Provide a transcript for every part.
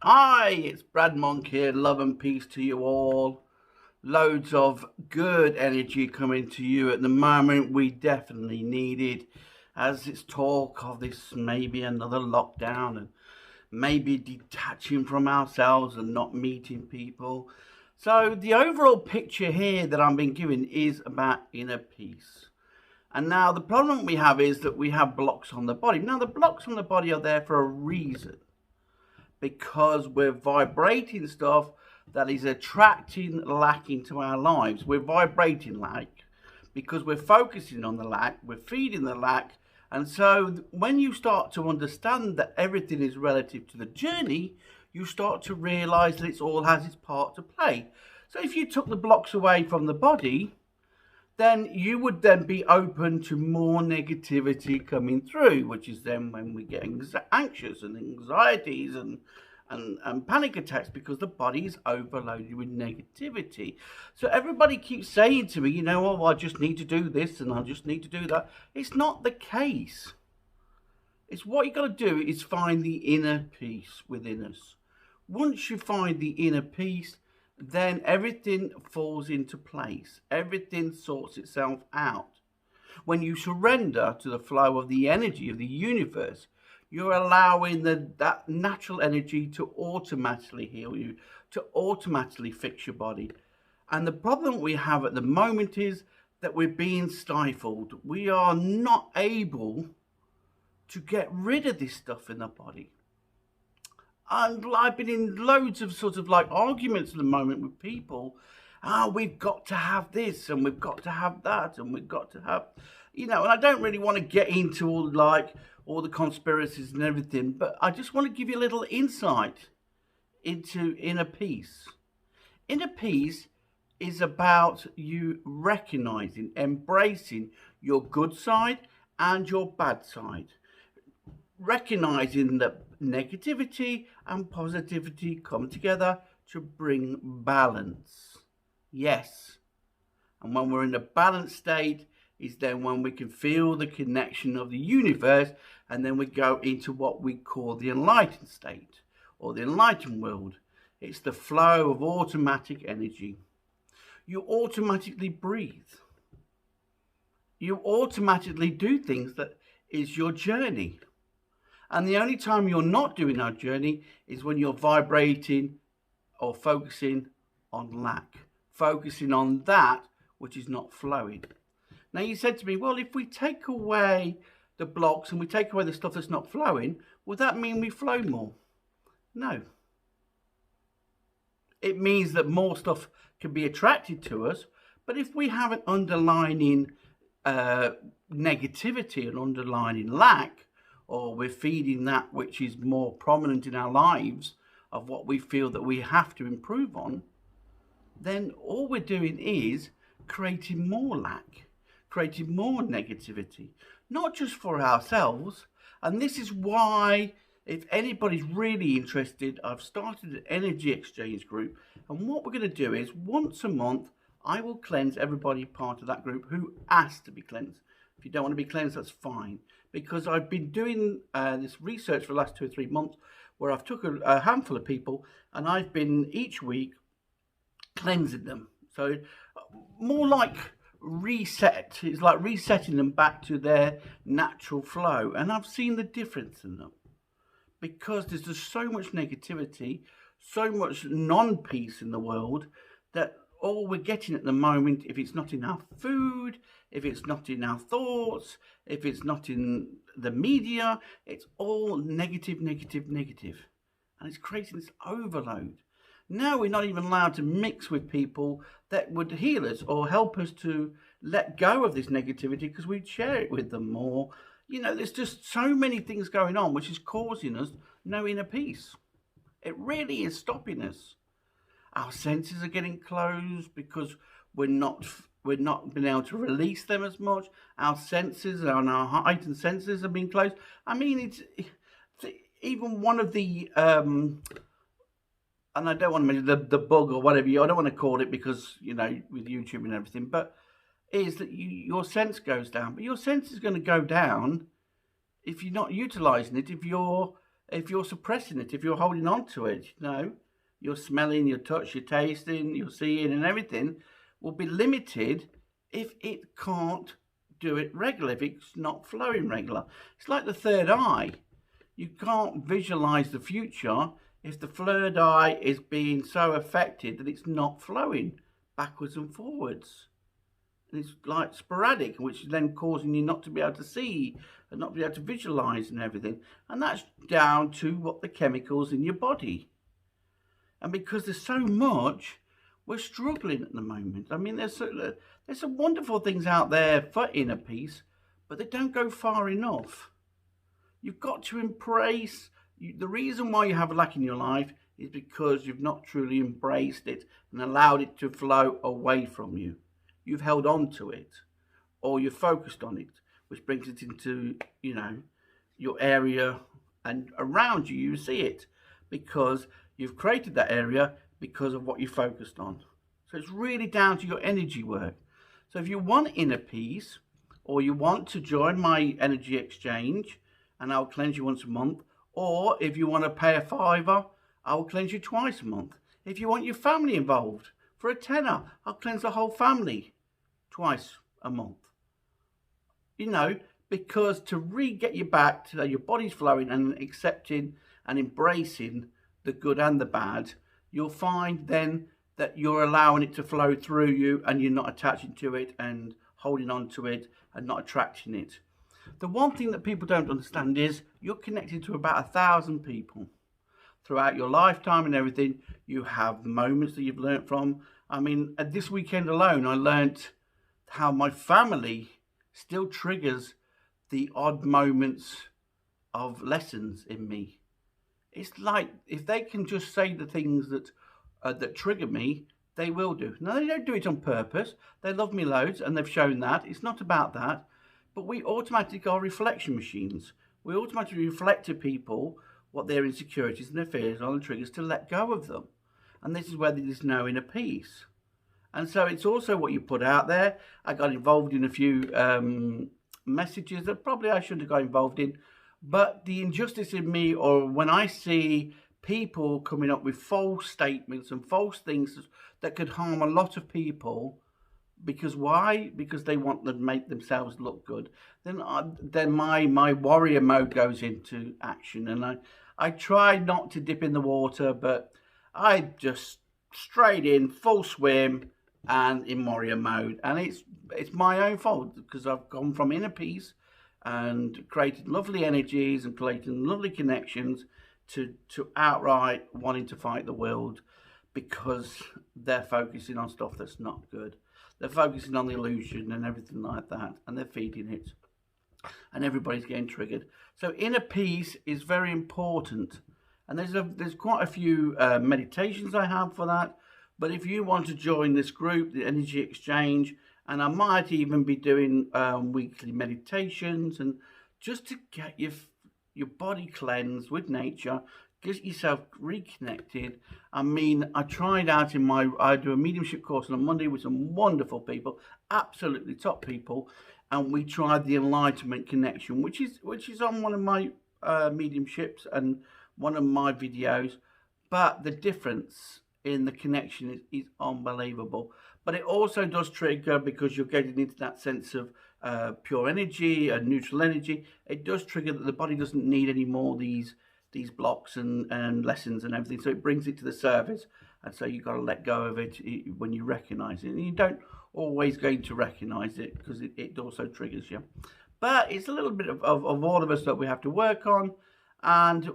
Hi, it's bradmonk here. Love and peace to you all. Loads of good energy coming to you at the moment. We definitely need it, as it's talk of this maybe another lockdown and maybe detaching from ourselves and not meeting people. So the overall picture here that I've been given is about inner peace. And now the problem we have is that we have blocks on the body. Now the blocks on the body are there for a reason, because we're vibrating stuff that is attracting lack into our lives. We're vibrating lack because we're focusing on the lack, we're feeding the lack. And so when you start to understand that everything is relative to the journey, you start to realize that it all has its part to play. So if you took the blocks away from the body, then you would then be open to more negativity coming through, which is then when we get anxious and anxieties and panic attacks, because the body is overloaded with negativity. So everybody keeps saying to me, oh, I just need to do this and I just need to do that. It's not the case. It's what you got to do is find the inner peace within us. Once you find the inner peace, then everything falls into place. Everything sorts itself out. When you surrender to the flow of the energy of the universe, you're allowing that natural energy to automatically heal you, to automatically fix your body. And the problem we have at the moment is that we're being stifled. We are not able to get rid of this stuff in the body. And I've been in loads of sort of like arguments at the moment with people. We've got to have this and we've got to have that and we've got to have, and I don't really want to get into all the conspiracies and everything, but I just want to give you a little insight into inner peace. Inner peace is about you recognizing, embracing your good side and your bad side. Recognizing that negativity and positivity come together to bring balance. Yes. And when we're in a balanced state is then when we can feel the connection of the universe, and then we go into what we call the enlightened state or the enlightened world. It's the flow of automatic energy. You automatically breathe. You automatically do things that is your journey. And the only time you're not doing that journey is when you're vibrating or focusing on lack, focusing on that which is not flowing. Now, you said to me, well, if we take away the blocks and we take away the stuff that's not flowing, would that mean we flow more? No. It means that more stuff can be attracted to us, but if we have an underlying negativity, an underlying lack, or we're feeding that which is more prominent in our lives of what we feel that we have to improve on, then all we're doing is creating more lack, creating more negativity, not just for ourselves. And this is why, if anybody's really interested, I've started an energy exchange group. And what we're going to do is once a month, I will cleanse everybody part of that group who asked to be cleansed. If you don't want to be cleansed, that's fine. Because I've been doing this research for the last 2 or 3 months where I've took a handful of people and I've been each week cleansing them. So more like reset. It's like resetting them back to their natural flow. And I've seen the difference in them. Because there's just so much negativity, so much non-peace in the world, that all we're getting at the moment, if it's not in our food, if it's not in our thoughts, if it's not in the media, it's all negative, negative, negative. And it's creating this overload. Now we're not even allowed to mix with people that would heal us or help us to let go of this negativity because we'd share it with them more. There's just so many things going on which is causing us no inner peace. It really is stopping us. Our senses are getting closed because we're not being able to release them as much. Our senses and our heightened senses have been closed. I mean, it's even one of the and I don't want to mention the bug or whatever I don't want to call it because with YouTube and everything, but is that your sense goes down. But your sense is going to go down if you're not utilizing it. If you're if you're suppressing it, if you're holding on to it, your smelling, your touch, your tasting, your seeing and everything will be limited if it can't do it regular, if it's not flowing regular. It's like the third eye. You can't visualize the future if the third eye is being so affected that it's not flowing backwards and forwards. And it's like sporadic, which is then causing you not to be able to see and not be able to visualize and everything. And that's down to what the chemicals in your body. And because there's so much, we're struggling at the moment. I mean, there's some wonderful things out there for inner peace, but they don't go far enough. You've got to embrace, the reason why you have a lack in your life is because you've not truly embraced it and allowed it to flow away from you. You've held on to it, or you're focused on it, which brings it into, your area, and around you, you see it because you've created that area because of what you focused on. So it's really down to your energy work. So if you want inner peace, or you want to join my energy exchange, and I'll cleanse you once a month, or if you want to pay a £5, I'll cleanse you twice a month. If you want your family involved, for a £10, I'll cleanse the whole family twice a month. Because to get you back to your body's flowing and accepting and embracing the good and the bad, you'll find then that you're allowing it to flow through you and you're not attaching to it and holding on to it and not attracting it. The one thing that people don't understand is you're connected to about 1,000 people. Throughout your lifetime and everything, you have moments that you've learnt from. I mean, at this weekend alone, I learnt how my family still triggers the odd moments of lessons in me. It's like if they can just say the things that trigger me, they will do. Now, they don't do it on purpose. They love me loads, and they've shown that. It's not about that. But we automatically are reflection machines. We automatically reflect to people what their insecurities and their fears are and triggers to let go of them. And this is where there's no inner peace. And so it's also what you put out there. I got involved in a few messages that probably I shouldn't have got involved in. But the injustice in me, or when I see people coming up with false statements and false things that could harm a lot of people, because why? Because they want to make themselves look good. Then my warrior mode goes into action, and I try not to dip in the water, but I just straight in, full swim, and in warrior mode. And it's my own fault because I've gone from inner peace and created lovely energies and created lovely connections to outright wanting to fight the world because they're focusing on stuff that's not good. They're focusing on the illusion and everything like that, and they're feeding it. And everybody's getting triggered. So inner peace is very important. And there's quite a few meditations I have for that. But if you want to join this group, the Energy Exchange, and I might even be doing weekly meditations, and just to get your body cleansed with nature, get yourself reconnected. I mean, I tried out I do a mediumship course on a Monday with some wonderful people, absolutely top people, and we tried the Enlightenment Connection, which is on one of my mediumships and one of my videos, but the difference in the connection is unbelievable. But it also does trigger, because you're getting into that sense of pure energy and neutral energy. It does trigger that the body doesn't need any more these blocks and lessons and everything, so it brings it to the surface. And so you've got to let go of it when you recognize it, and you don't always going to recognize it because it also triggers you. But it's a little bit of all of us that we have to work on, and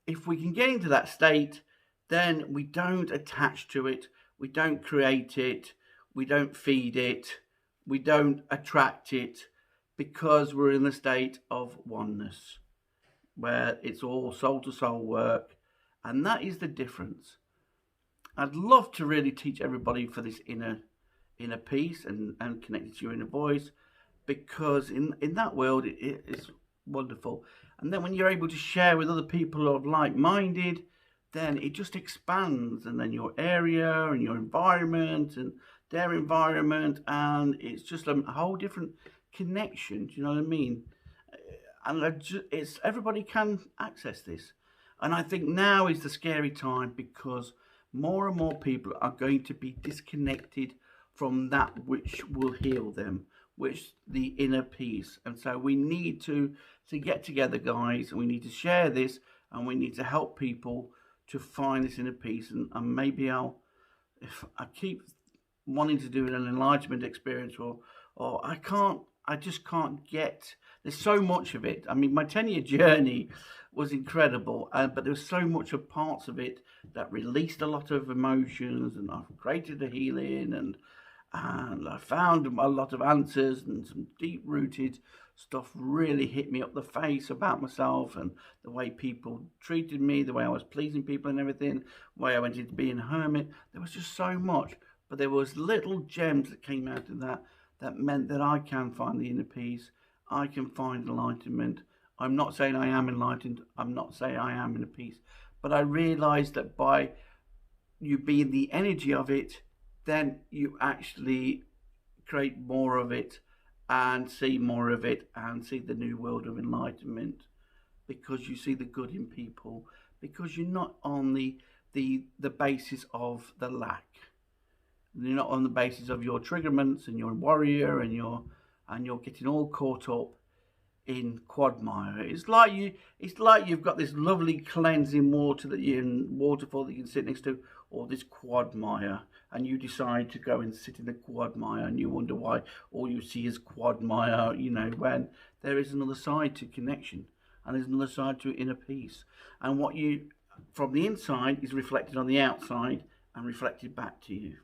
if we can get into that state, then we don't attach to it, we don't create it, we don't feed it, we don't attract it, because we're in the state of oneness, where it's all soul-to-soul work, and that is the difference. I'd love to really teach everybody for this inner peace and connected to your inner voice, because in that world it is wonderful. And then when you're able to share with other people who are like-minded, then it just expands, and then your area and your environment and their environment, and it's just a whole different connection. Do you know what I mean? And it's everybody can access this. And I think now is the scary time, because more and more people are going to be disconnected from that which will heal them, which the inner peace. And so we need to get together, guys, and we need to share this, and we need to help people to find this inner peace. And maybe if I keep wanting to do an enlightenment experience, or I just can't get, there's so much of it. I mean, my 10-year journey was incredible, but there was so much of parts of it that released a lot of emotions, and I've created a healing, and I found a lot of answers, and some deep rooted stuff really hit me up the face about myself, and the way people treated me, the way I was pleasing people and everything, the way I went into being a hermit. There was just so much, but there was little gems that came out of that meant that I can find the inner peace. I can find enlightenment. I'm not saying I am enlightened. I'm not saying I am in a peace, but I realized that by you being the energy of it, then you actually create more of it, and see more of it, and see the new world of enlightenment, because you see the good in people, because you're not on the basis of the lack. You're not on the basis of your triggerments and your warrior, and you're getting all caught up in quagmire. It's like you've got this lovely cleansing waterfall that you can sit next to, or this quagmire, and you decide to go and sit in the quagmire, and you wonder why all you see is quagmire, when there is another side to connection, and there's another side to inner peace. And what you from the inside is reflected on the outside and reflected back to you.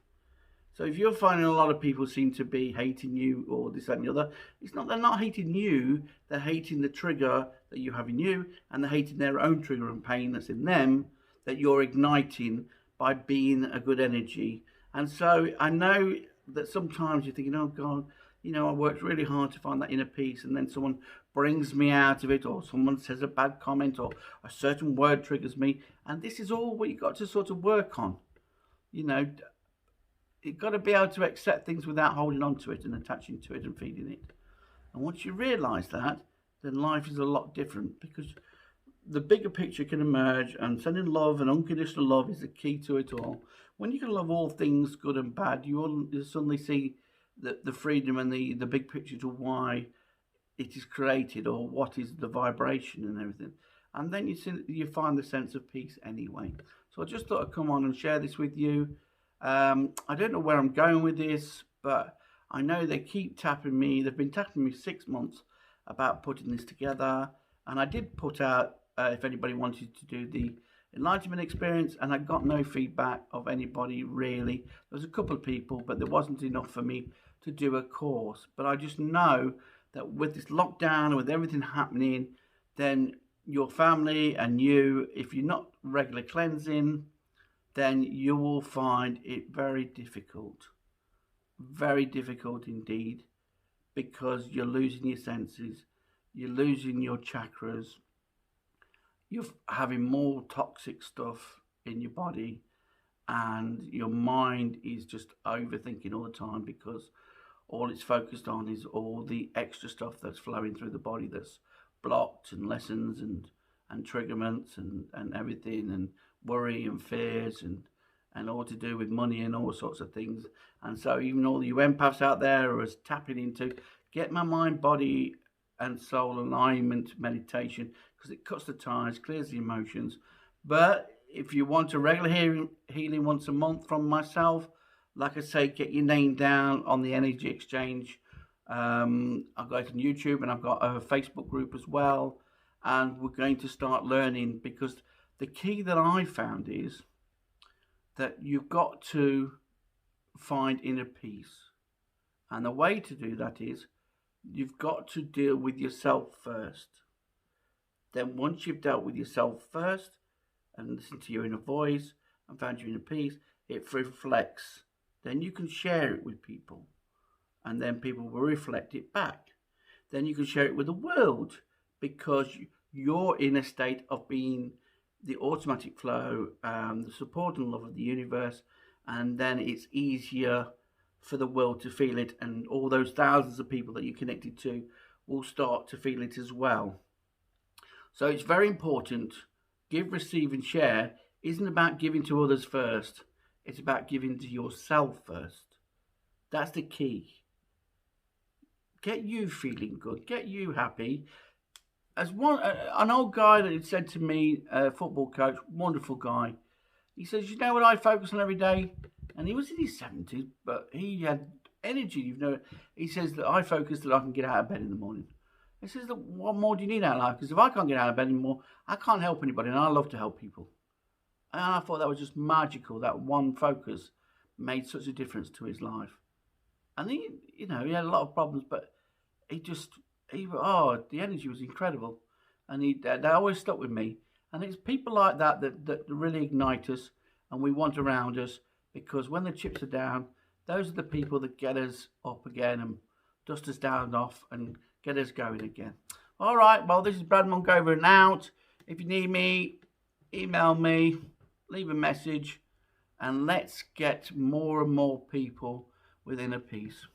So if you're finding a lot of people seem to be hating you, or this, that, and the other, they're not hating you, they're hating the trigger that you have in you, and they're hating their own trigger and pain that's in them, that you're igniting by being a good energy. And so I know that sometimes you're thinking, oh God, I worked really hard to find that inner peace, and then someone brings me out of it, or someone says a bad comment, or a certain word triggers me. And this is all what you've got to sort of work on. You've got to be able to accept things without holding on to it and attaching to it and feeding it. And once you realise that, then life is a lot different, because the bigger picture can emerge, and sending love and unconditional love is the key to it all. When you can love all things, good and bad, you'll suddenly see the freedom and the big picture to why it is created, or what is the vibration and everything. And then you find the sense of peace anyway. So I just thought I'd come on and share this with you. I don't know where I'm going with this, but I know they keep tapping me. They've been tapping me 6 months about putting this together. And I did put out, if anybody wanted to do the enlightenment experience, and I got no feedback of anybody really. There was a couple of people, but there wasn't enough for me to do a course. But I just know that with this lockdown and with everything happening, then your family and you, if you're not regular cleansing, then you will find it very difficult indeed, because you're losing your senses, you're losing your chakras, you're having more toxic stuff in your body, and your mind is just overthinking all the time, because all it's focused on is all the extra stuff that's flowing through the body that's blocked, and lessons and triggerments and everything, and worry and fears and all to do with money and all sorts of things. And so even all you empaths out there are tapping into get my mind, body and soul alignment meditation, because it cuts the ties, clears the emotions. But if you want a regular healing once a month from myself, like I say, get your name down on the energy exchange. I've got it on YouTube, and I've got a Facebook group as well. And we're going to start learning, because the key that I found is that you've got to find inner peace. And the way to do that is you've got to deal with yourself first. Then once you've dealt with yourself first and listened to your inner voice and found your inner peace, it reflects. Then you can share it with people, and then people will reflect it back. Then you can share it with the world, because you're in a state of being the automatic flow, the support and love of the universe, and then it's easier for the world to feel it, and all those thousands of people that you're connected to will start to feel it as well. So it's very important give, receive, and share isn't about giving to others first. It's about giving to yourself first. That's the key. Get you feeling good. Get you happy. As an old guy that had said to me, a football coach, wonderful guy, he says, you know what I focus on every day? And he was in his 70s, but he had energy. He says that I focus that I can get out of bed in the morning. He says, what more do you need out of life? Because if I can't get out of bed anymore, I can't help anybody, and I love to help people. And I thought that was just magical. That one focus made such a difference to his life. And he had a lot of problems, but the energy was incredible. And they always stuck with me. And it's people like that really ignite us and we want around us, because when the chips are down, those are the people that get us up again and dust us down and off and get us going again. All right, well, this is Brad Monk over and out. If you need me, email me, leave a message, and let's get more and more people with inner peace.